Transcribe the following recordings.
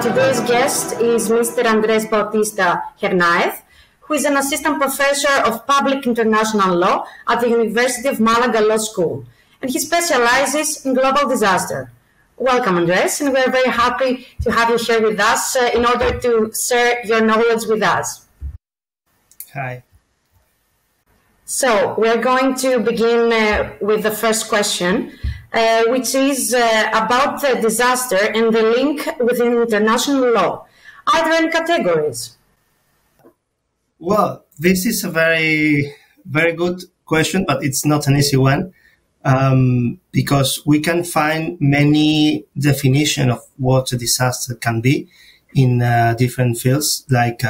Today's guest is Mr. Andrés Bautista Hernáez, who is an assistant professor of public international law at the University of Malaga Law School, and he specializes in global disaster. Welcome, Andrés, and we are very happy to have you here with us in order to share your knowledge with us. Hi. So we're going to begin with the first question, which is about the disaster and the link within international law. Are there any categories? Well, this is a very, very good question, but it's not an easy one, because we can find many definitions of what a disaster can be in different fields, like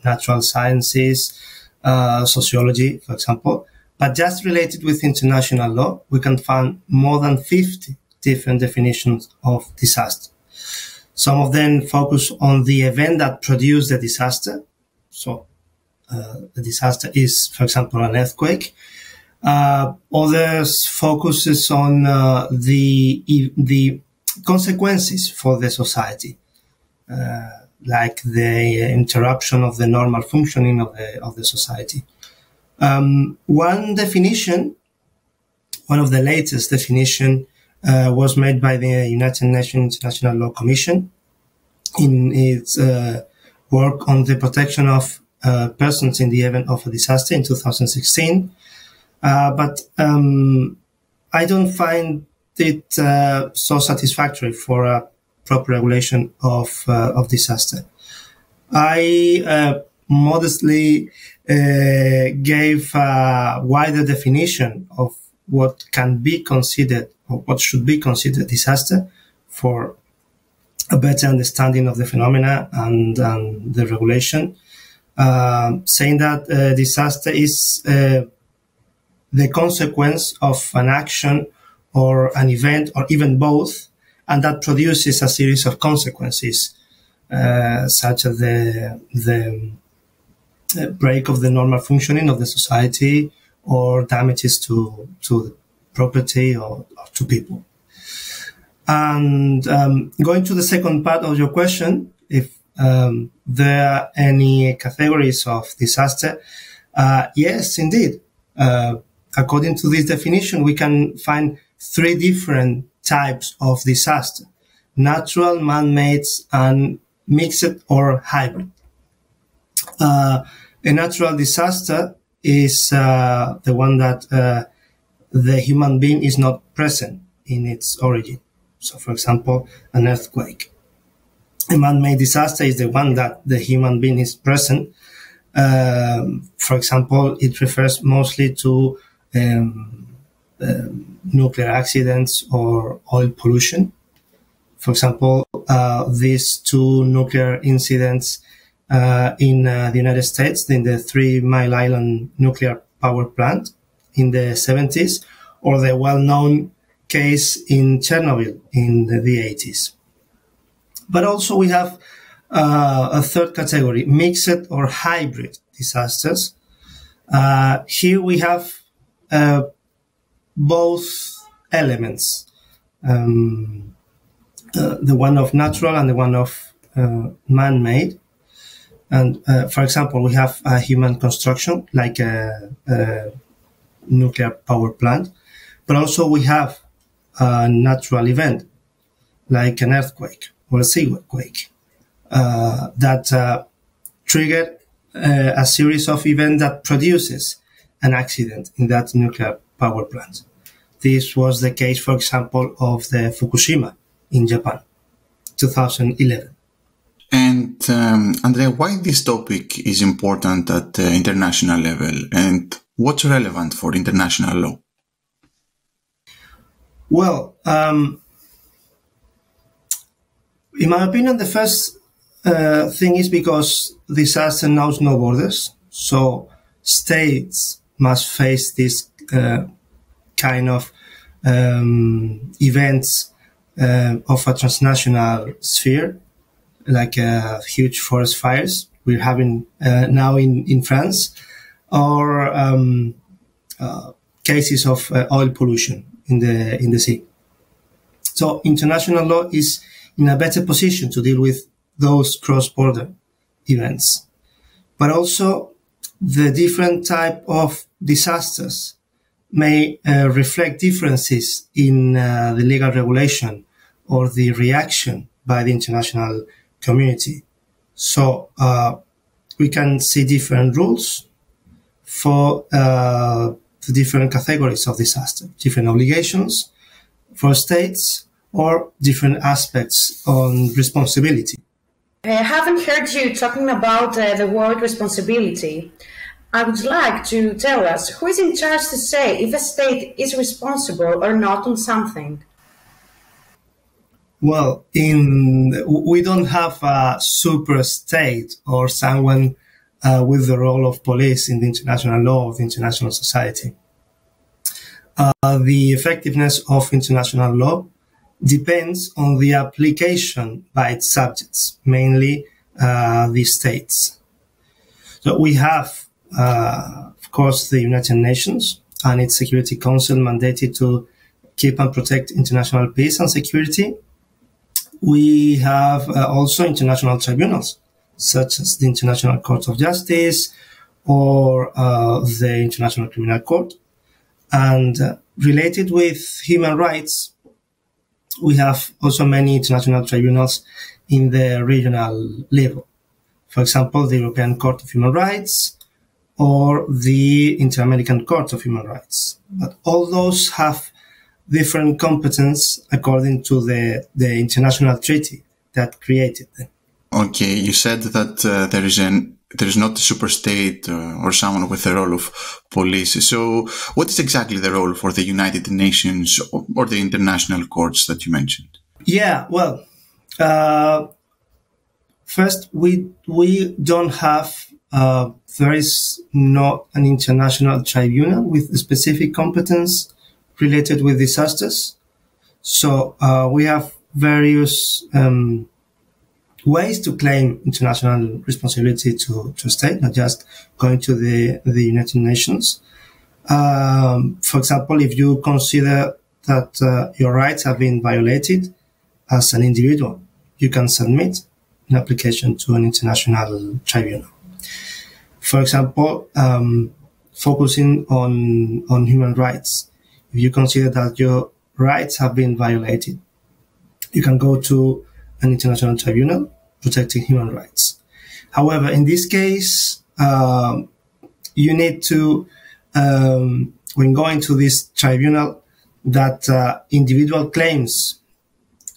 natural sciences, sociology, for example. But just related with international law, we can find more than 50 different definitions of disaster. Some of them focus on the event that produced the disaster. So the disaster is, for example, an earthquake. Others focuses on the consequences for the society, like the interruption of the normal functioning of the society. One definition, one of the latest definition, was made by the United Nations International Law Commission in its work on the protection of persons in the event of a disaster in 2016. But I don't find it so satisfactory for a proper regulation of disaster. I modestly gave a wider definition of what can be considered or what should be considered disaster for a better understanding of the phenomena and the regulation, saying that disaster is the consequence of an action or an event or even both, and that produces a series of consequences, such as the break of the normal functioning of the society or damages to property or to people. And going to the second part of your question, if there are any categories of disaster, yes, indeed. According to this definition, we can find 3 different types of disaster: natural, man-made, and mixed or hybrid. A natural disaster is the one that the human being is not present in its origin. So, for example, an earthquake. A man-made disaster is the one that the human being is present. For example, it refers mostly to nuclear accidents or oil pollution. For example, these 2 nuclear incidents in the United States, in the 3 Mile Island nuclear power plant in the 70s, or the well-known case in Chernobyl in the 80s. But also we have a third category, mixed or hybrid disasters. Here we have both elements, the one of natural and the one of man-made. And for example, we have a human construction, like a nuclear power plant, but also we have a natural event, like an earthquake or a seaquake, that triggered a series of events that produces an accident in that nuclear power plant. This was the case, for example, of the Fukushima in Japan, 2011. And Andrea, why this topic is important at the international level, and what's relevant for international law? Well, in my opinion, the first thing is because disaster knows no borders. So states must face this kind of events of a transnational sphere, like huge forest fires we're having now in France, or cases of oil pollution in the sea. So international law is in a better position to deal with those cross-border events. But also the different type of disasters may reflect differences in the legal regulation or the reaction by the international community. So we can see different rules for the different categories of disaster, different obligations for states, or different aspects on responsibility. I haven't heard you talking about the word responsibility. I would like to tell us who is in charge to say if a state is responsible or not on something. Well, we don't have a super state or someone with the role of police in the international law of the international society. The effectiveness of international law depends on the application by its subjects, mainly the states. So we have, of course, the United Nations and its Security Council mandated to keep and protect international peace and security. We have also international tribunals, such as the International Court of Justice or the International Criminal Court. And related with human rights, we have also many international tribunals in the regional level. For example, the European Court of Human Rights or the Inter-American Court of Human Rights. But all those have different competence according to the international treaty that created them. Okay, you said that there is not a super state or someone with the role of police. So what is exactly the role for the United Nations or the international courts that you mentioned? Yeah, well, first, we don't have, there is not an international tribunal with specific competence related with disasters. So we have various ways to claim international responsibility to a state, not just going to the United Nations. For example, if you consider that your rights have been violated as an individual, you can submit an application to an international tribunal. For example, focusing on human rights, if you consider that your rights have been violated, you can go to an international tribunal protecting human rights. However, in this case, you need to, when going to this tribunal, that individual claims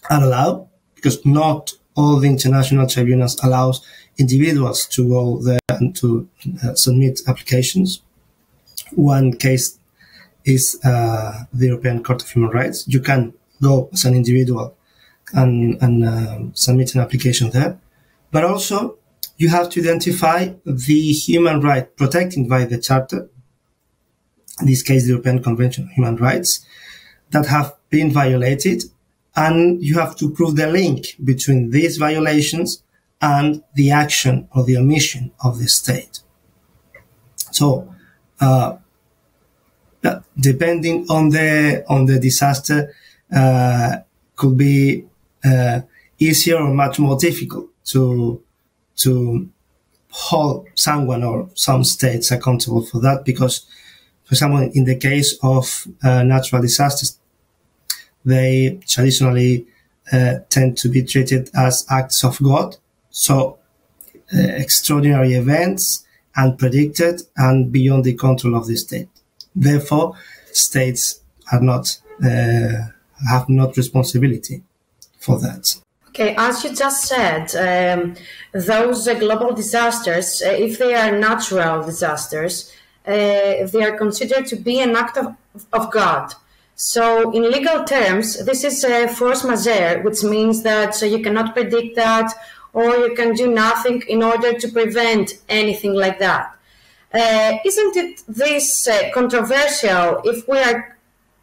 are allowed, because not all the international tribunals allows individuals to go there and to submit applications. One case is the European Court of Human Rights. You can go as an individual and submit an application there. But also, you have to identify the human right protected by the Charter, in this case, the European Convention on Human Rights, that have been violated, and you have to prove the link between these violations and the action or the omission of the state. So, depending on the disaster, could be easier or much more difficult to hold someone or some states accountable for that, because, for example, in the case of natural disasters, they traditionally tend to be treated as acts of God. So extraordinary events, unpredicted and beyond the control of the state. Therefore, states are not have not responsibility for that. Okay, as you just said, those global disasters, if they are natural disasters, they are considered to be an act of God. So in legal terms, this is a force majeure, which means that you cannot predict that, or you can do nothing in order to prevent anything like that. Isn't it this controversial if we are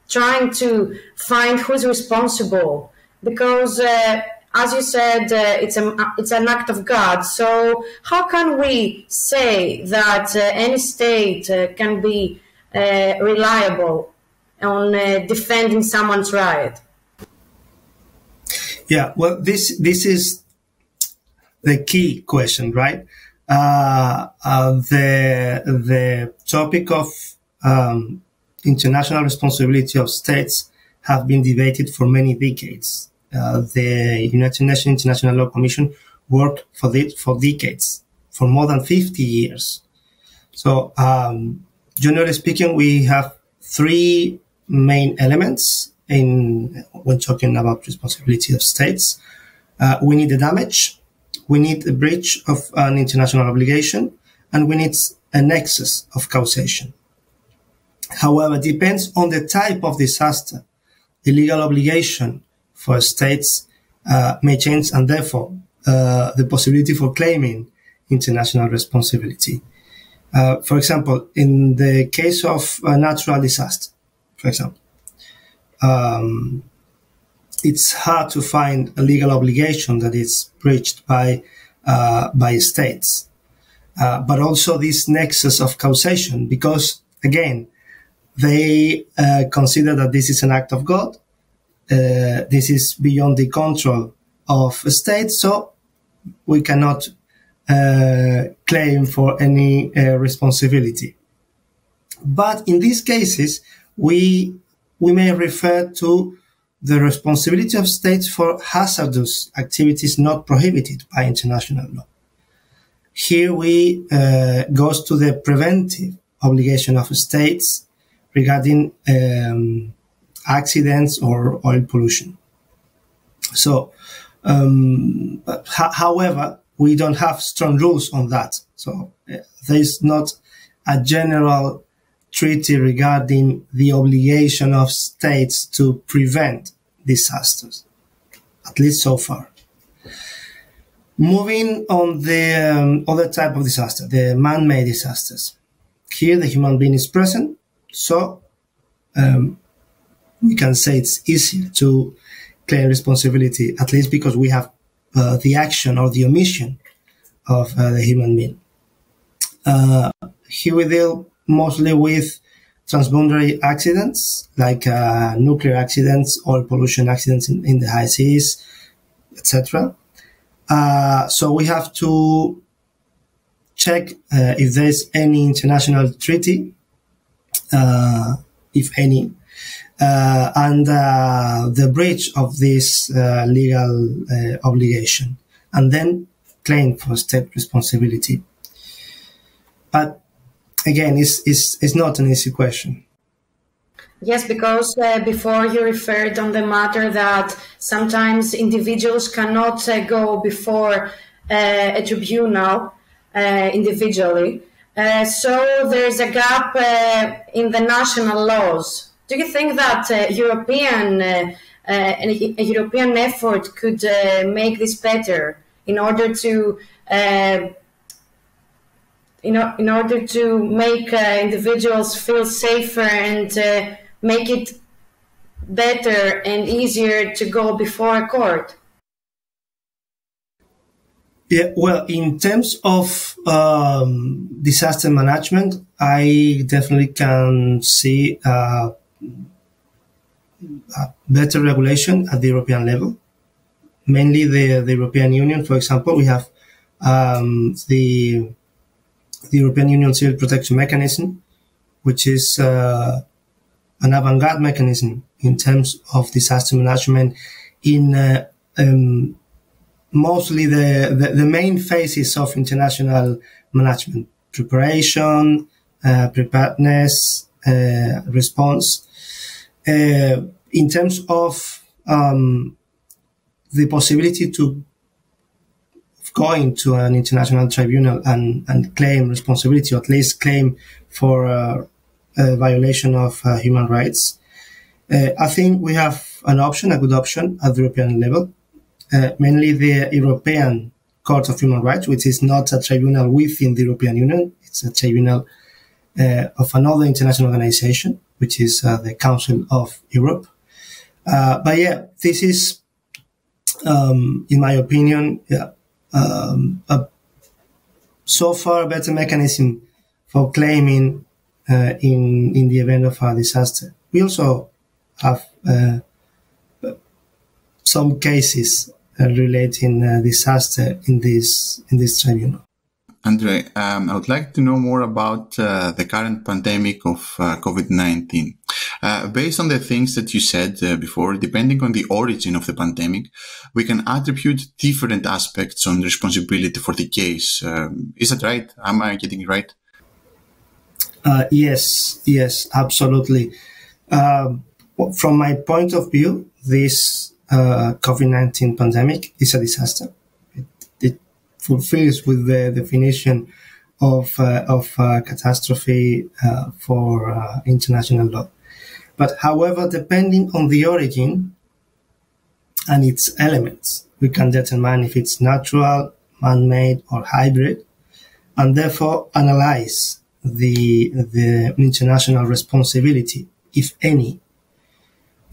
trying to find who's responsible because, as you said, it's an act of God. So how can we say that any state can be reliable on defending someone's right? Yeah, well, this is the key question, right? The topic of international responsibility of states have been debated for many decades. The United Nations International Law Commission worked for decades, for more than 50 years. So, generally speaking, we have three main elements when talking about responsibility of states. We need the damage, we need a breach of an international obligation, and we need a nexus of causation. However, it depends on the type of disaster. The legal obligation for states may change, and therefore the possibility for claiming international responsibility. For example, in the case of a natural disaster, for example, it's hard to find a legal obligation that is breached by states, but also this nexus of causation, because again, they consider that this is an act of God. This is beyond the control of a state, so we cannot claim for any responsibility. But in these cases, we may refer to the responsibility of states for hazardous activities not prohibited by international law. Here we goes to the preventive obligation of states regarding accidents or oil pollution. So, however, we don't have strong rules on that. So there is not a general treaty regarding the obligation of states to prevent disasters, at least so far. Moving on the other type of disaster, the man-made disasters. Here the human being is present, so we can say it's easier to claim responsibility, at least because we have the action or the omission of the human being. Here we deal mostly with transboundary accidents, like nuclear accidents, oil pollution accidents in the high seas, etc. So we have to check if there's any international treaty, if any, and the breach of this legal obligation, and then claim for state responsibility. But again, it's not an easy question. Yes, because before you referred on the matter that sometimes individuals cannot go before a tribunal individually. So there's a gap in the national laws. Do you think that a European effort could make this better in order to in order to make individuals feel safer and make it better and easier to go before a court? Yeah, well, in terms of disaster management, I definitely can see better regulation at the European level. Mainly the European Union, for example, we have the European Union Civil Protection Mechanism, which is an avant-garde mechanism in terms of disaster management in mostly the main phases of international management: preparation, preparedness, response. In terms of the possibility to go into an international tribunal and claim responsibility, or at least claim for a violation of human rights, I think we have a good option at the European level, mainly the European Court of Human Rights, which is not a tribunal within the European Union. It's a tribunal of another international organization, which is the Council of Europe. But yeah, this is in my opinion, so far a better mechanism for claiming in the event of a disaster. We also have some cases relating disaster in this tribunal. Andre, I would like to know more about the current pandemic of COVID-19. Based on the things that you said before, depending on the origin of the pandemic, we can attribute different aspects on responsibility for the case. Is that right? Am I getting it right? Yes, absolutely. From my point of view, this COVID-19 pandemic is a disaster. It fulfills with the definition of catastrophe for international law. But however, depending on the origin and its elements, we can determine if it's natural, man-made, or hybrid, and therefore analyze the international responsibility, if any.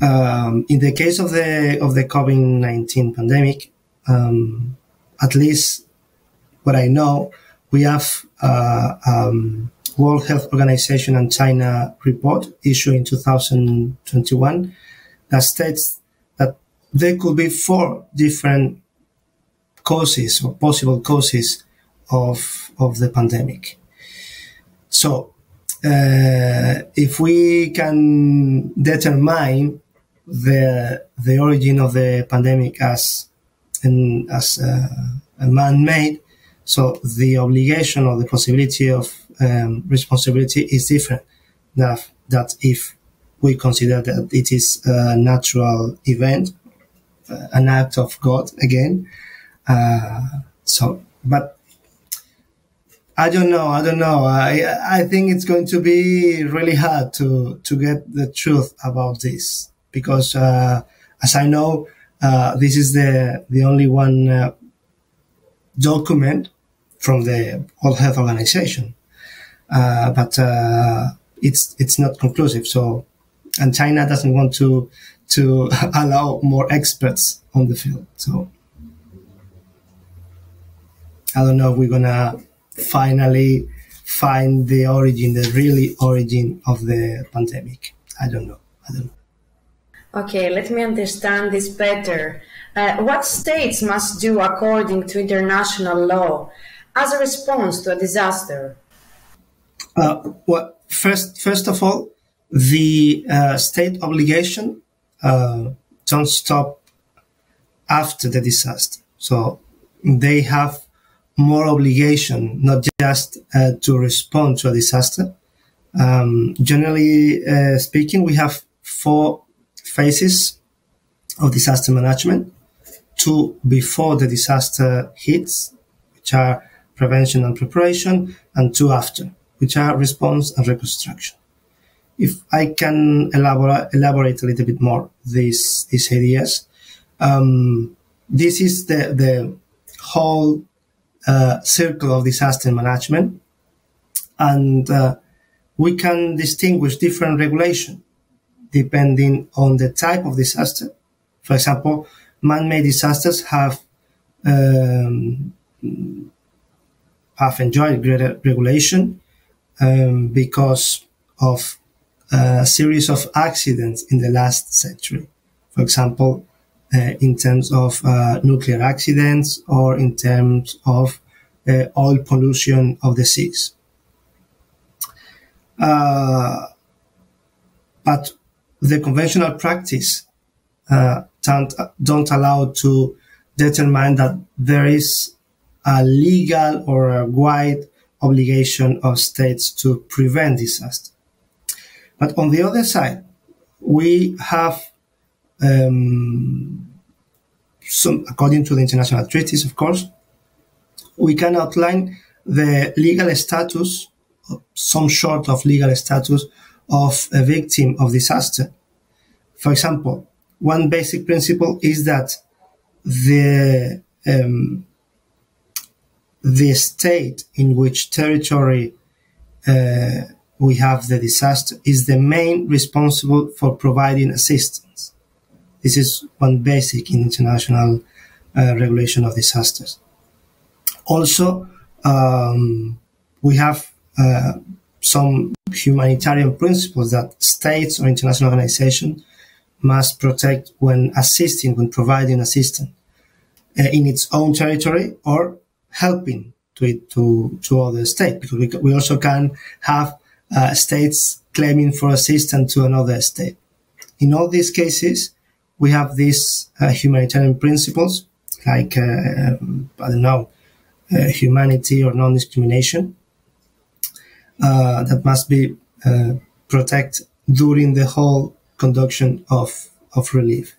In the case of the COVID-19 pandemic, at least what I know, we have World Health Organization and China report issued in 2021 that states that there could be 4 different causes or possible causes of the pandemic. So, if we can determine the origin of the pandemic as a man-made, so the obligation or the possibility of responsibility is different that if we consider that it is a natural event, an act of God again. But I don't know. I think it's going to be really hard to get the truth about this because, as I know, this is the only one document from the World Health Organization, but it's not conclusive. So, and China doesn't want to allow more experts on the field. So, I don't know if we're gonna finally find the really origin of the pandemic. I don't know. Okay, let me understand this better. What states must do according to international law as a response to a disaster? Well, first of all, the state obligation don't stop after the disaster. So they have more obligation, not just to respond to a disaster. Generally speaking, we have 4 phases of disaster management: 2 before the disaster hits, which are prevention and preparation, and 2 after, which are response and reconstruction. If I can elaborate a little bit more these ideas, this is the whole circle of disaster management, and we can distinguish different regulation depending on the type of disaster. For example, man-made disasters have enjoyed greater regulation because of a series of accidents in the last century. For example, in terms of nuclear accidents or in terms of oil pollution of the seas. But the conventional practice don't allow to determine that there is a legal or a wide obligation of states to prevent disaster. But on the other side, we have according to the international treaties, of course, we can outline the legal status, some sort of legal status of a victim of disaster. For example, one basic principle is that the state in which territory we have the disaster is the main responsible for providing assistance. This is one basic in international regulation of disasters. Also, we have some humanitarian principles that states or international organizations must protect when assisting, when providing assistance in its own territory or helping to other states, because we also can have states claiming for assistance to another state. In all these cases, we have these humanitarian principles like, I don't know, humanity or non-discrimination that must be protected during the whole conduction of relief.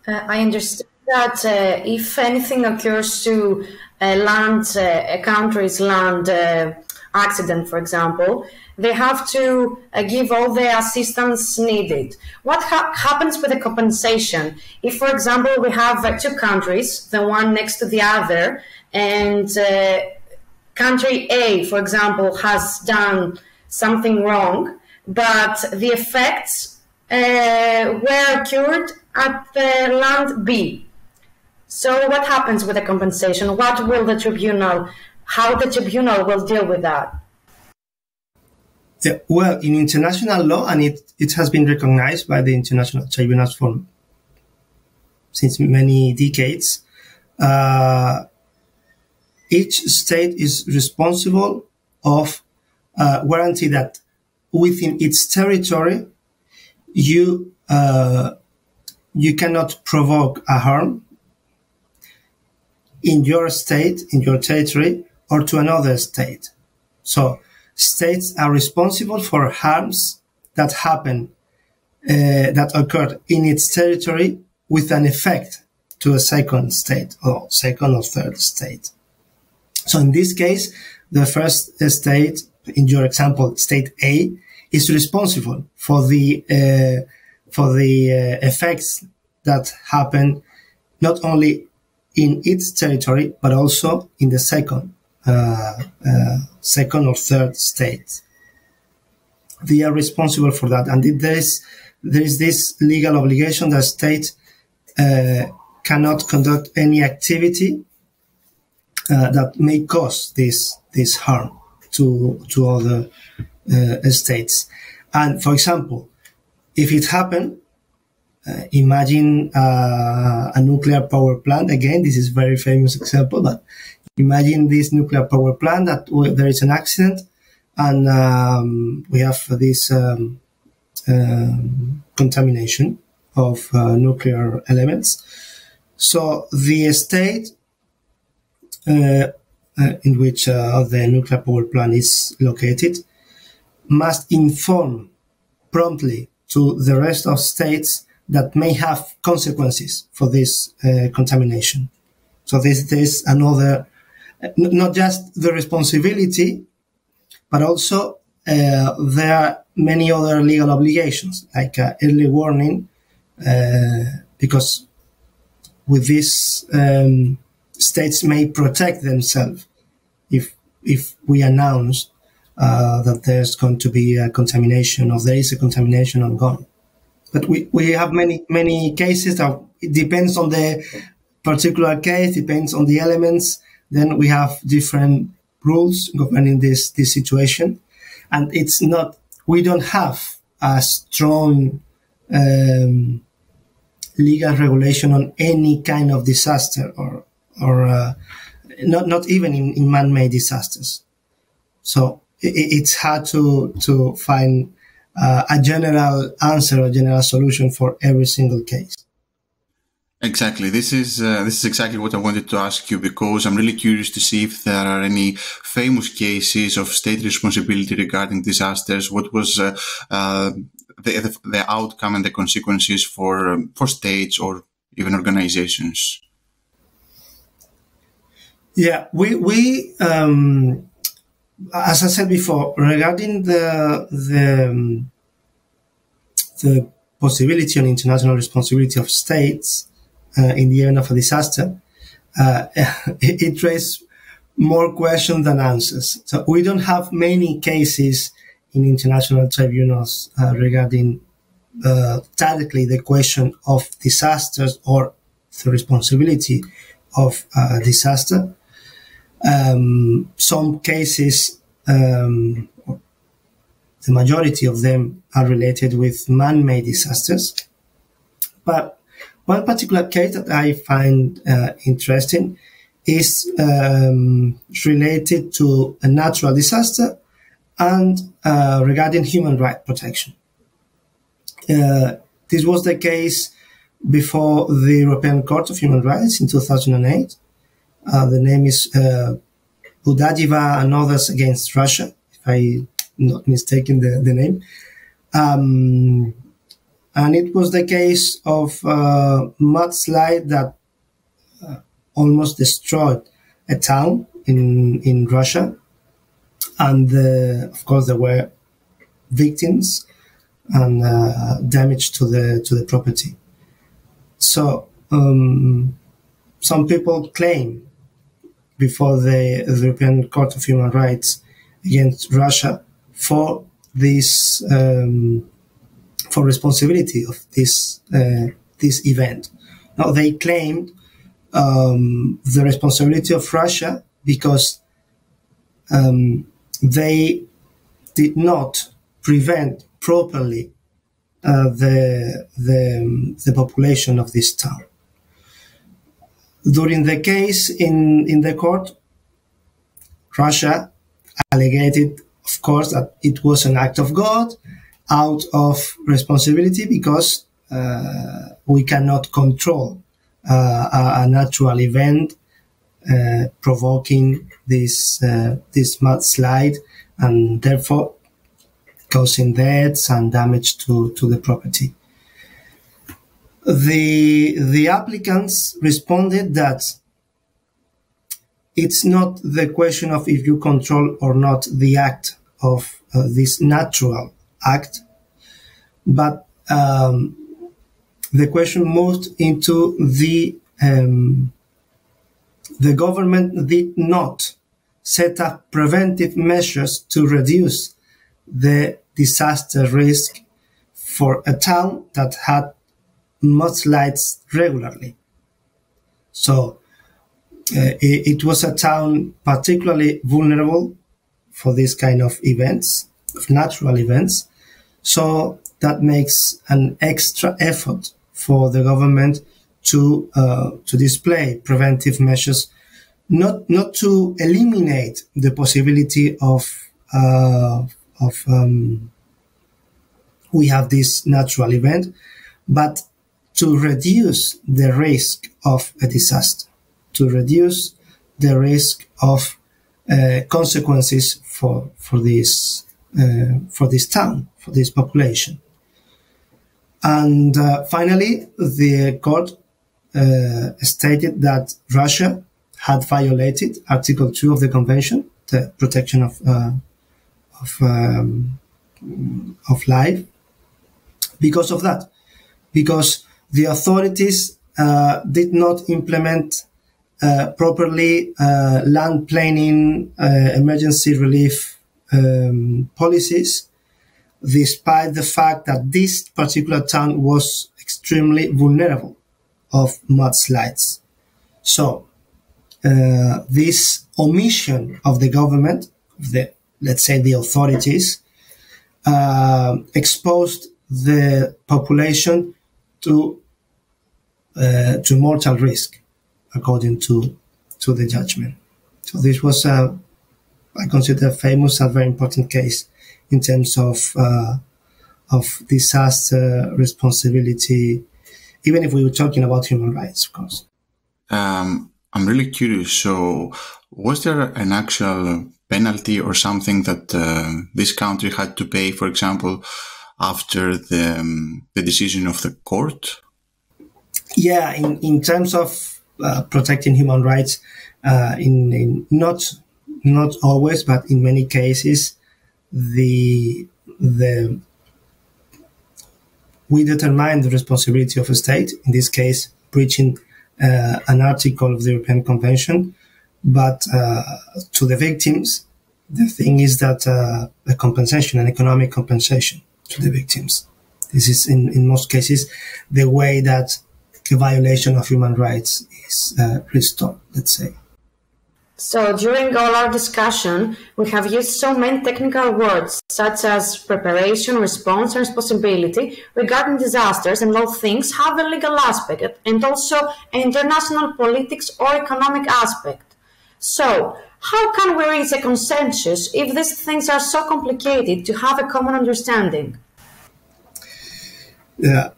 I understand that if anything occurs to a country's land accident, for example, they have to give all the assistance needed. What happens with the compensation? If, for example, we have two countries, the one next to the other, and country A, for example, has done something wrong, but the effects were occurred at the land B. So what happens with the compensation? What will the tribunal, how the tribunal will deal with that? Yeah, well, in international law, and it has been recognized by the international tribunals since many decades, each state is responsible of guarantee that within its territory, you cannot provoke a harm in your state, in your territory, or to another state. So states are responsible for harms that happen, that occurred in its territory with an effect to a second state or second or third state. So in this case, the first state, in your example, state A, is responsible for the effects that happen not only in its territory, but also in the second or third state. They are responsible for that. And there is this legal obligation that states cannot conduct any activity that may cause this harm to other states. And for example, if it happened, imagine a nuclear power plant. Again, this is a very famous example, but imagine this nuclear power plant that there is an accident and we have this contamination of nuclear elements. So the state in which the nuclear power plant is located must inform promptly to the rest of states that may have consequences for this contamination. So there's another, not just the responsibility, but also there are many other legal obligations, like early warning, because with this, states may protect themselves if we announce that there's going to be a contamination or there is a contamination ongoing. But we have many cases that it depends on the particular case, depends on the elements. Then we have different rules governing this situation. And it's not, we don't have a strong legal regulation on any kind of disaster or not even in man-made disasters. So it's hard to find a general answer or general solution for every single case. Exactly. This is exactly what I wanted to ask you, because I'm really curious to see if there are any famous cases of state responsibility regarding disasters. What was the outcome and the consequences for states or even organizations? Yeah, we as I said before, regarding the possibility and international responsibility of states in the event of a disaster, it raises more questions than answers. So we don't have many cases in international tribunals regarding directly the question of disasters or the responsibility of disaster. Some cases, the majority of them are related with man-made disasters. But one particular case that I find interesting is related to a natural disaster and regarding human rights protection. This was the case before the European Court of Human Rights in 2008. The name is Budajeva and others against Russia, if I'm not mistaken the name. And it was the case of a mudslide that almost destroyed a town in Russia. And of course, there were victims and damage to the property. So some people claim before the European Court of Human Rights against Russia for this for responsibility of this event. Now they claimed the responsibility of Russia because they did not prevent properly the population of this town. During the case in the court, Russia alleged, of course, that it was an act of God out of responsibility because we cannot control a natural event provoking this mudslide and therefore causing deaths and damage to the property. The applicants responded that it's not the question of if you control or not the act of this natural act, but the question moved into the government did not set up preventive measures to reduce the disaster risk for a town that had mudslides regularly. So it was a town particularly vulnerable for this kind of events, of natural events. So that makes an extra effort for the government to display preventive measures, not to eliminate the possibility of we have this natural event, but to reduce the risk of a disaster, to reduce the risk of consequences for this town, for this population. And finally, the court stated that Russia had violated Article 2 of the Convention, the protection of life, because of that, because the authorities did not implement properly land planning, emergency relief policies, despite the fact that this particular town was extremely vulnerable of mudslides. So this omission of the government, let's say the authorities, exposed the population to mortal risk, according to the judgment. So this was I consider a famous and very important case in terms of disaster responsibility, even if we were talking about human rights, of course. I'm really curious. So, was there an actual penalty or something that this country had to pay, for example, after the decision of the court? Yeah, in terms of protecting human rights, in not always, but in many cases, we determine the responsibility of a state, in this case, breaching an article of the European Convention, but to the victims, the thing is that a compensation, an economic compensation to the victims. This is, in most cases, the way that the violation of human rights is restored, let's say. So during all our discussion, we have used so many technical words such as preparation, response, and responsibility regarding disasters, and all things have a legal aspect and also an international politics or economic aspect. So how can we reach a consensus if these things are so complicated to have a common understanding? Yeah,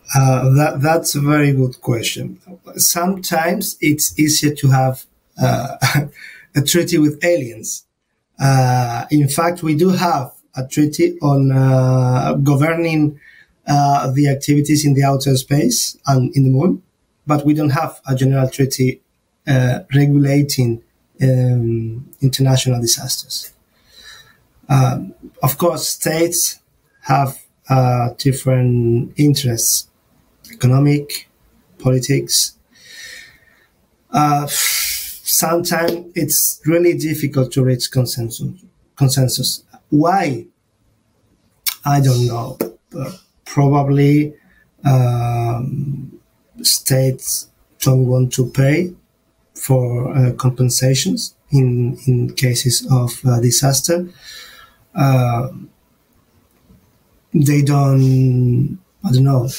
that's a very good question. Sometimes it's easier to have a treaty with aliens. In fact, we do have a treaty on governing the activities in the outer space and in the moon, but we don't have a general treaty regulating international disasters. Of course, states have different interests, economic, politics. Sometimes it's really difficult to reach consensus. Why? I don't know. Probably states don't want to pay for compensations in cases of disaster. They don't, I don't know,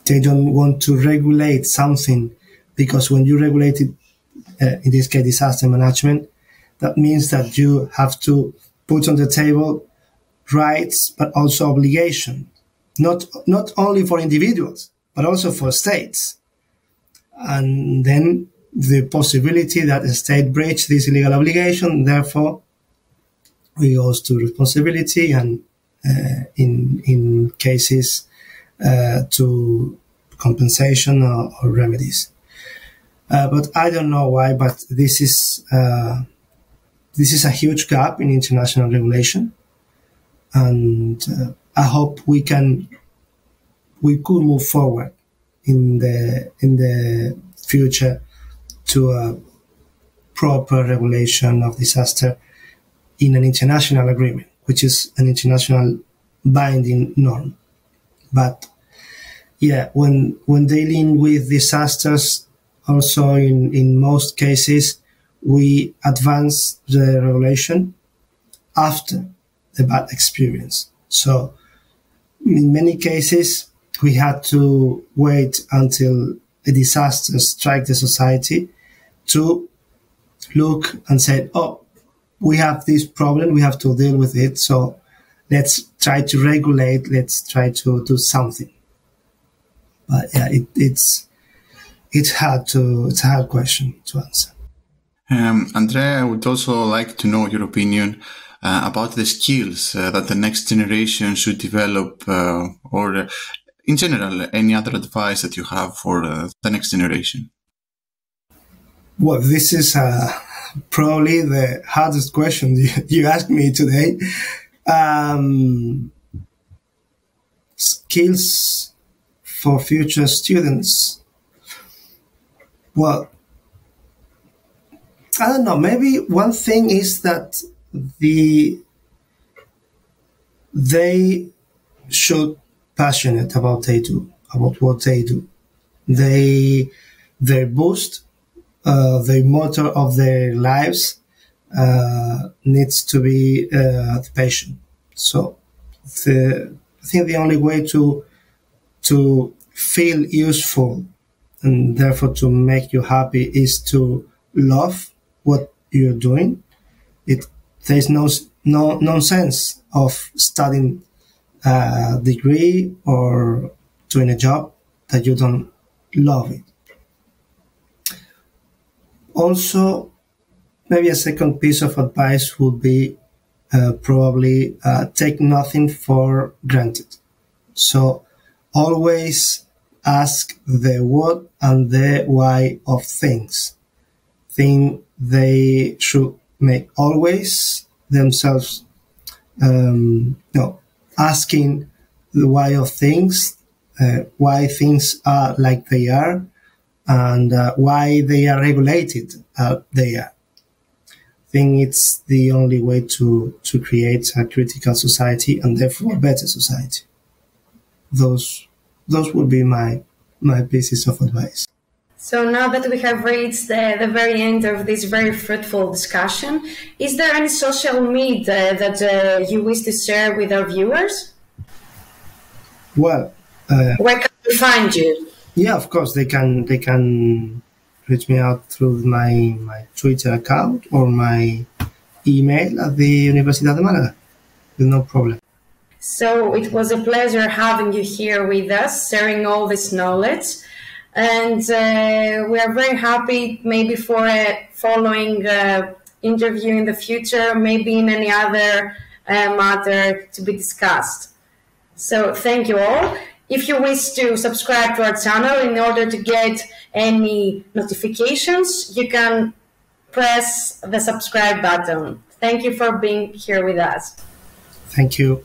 they don't want to regulate something, because when you regulate it, in this case, disaster management, that means that you have to put on the table rights, but also obligation, not only for individuals, but also for states. And then the possibility that a state breach this legal obligation, therefore, we goes to responsibility and in cases to compensation or remedies. But I don't know why, but this is a huge gap in international regulation, and I hope we could move forward in the future to a proper regulation of disaster in an international agreement, which is an international binding norm. But yeah, when dealing with disasters, also in most cases, we advance the regulation after the bad experience. So in many cases, we had to wait until a disaster strikes the society to look and say, oh, we have this problem, we have to deal with it, so let's try to regulate, let's try to do something. But yeah, it's a hard question to answer. Andrea, I would also like to know your opinion about the skills that the next generation should develop, or in general, any other advice that you have for the next generation. Well, this is probably the hardest question you asked me today. Skills for future students. Well, I don't know. Maybe one thing is that they should passionate about what they do. Their boost, the motor of their lives needs to be the passion. So I think the only way to feel useful and therefore to make you happy is to love what you're doing. There's no sense of studying a degree or doing a job that you don't love it. Also, maybe a second piece of advice would be probably take nothing for granted. So always ask the what and the why of things. Think they should make always themselves asking the why of things, why things are like they are, and why they are regulated they are. I think it's the only way to create a critical society and therefore a better society. those would be my pieces of advice. So now that we have reached the very end of this very fruitful discussion, is there any social media that you wish to share with our viewers? Well, where can we find you? Yeah, of course they can reach me out through my Twitter account or my email at the Universidad de Malaga, with no problem. So it was a pleasure having you here with us, sharing all this knowledge. And we are very happy maybe for a following interview in the future, maybe in any other matter to be discussed. So thank you all. If you wish to subscribe to our channel in order to get any notifications, you can press the subscribe button. Thank you for being here with us. Thank you.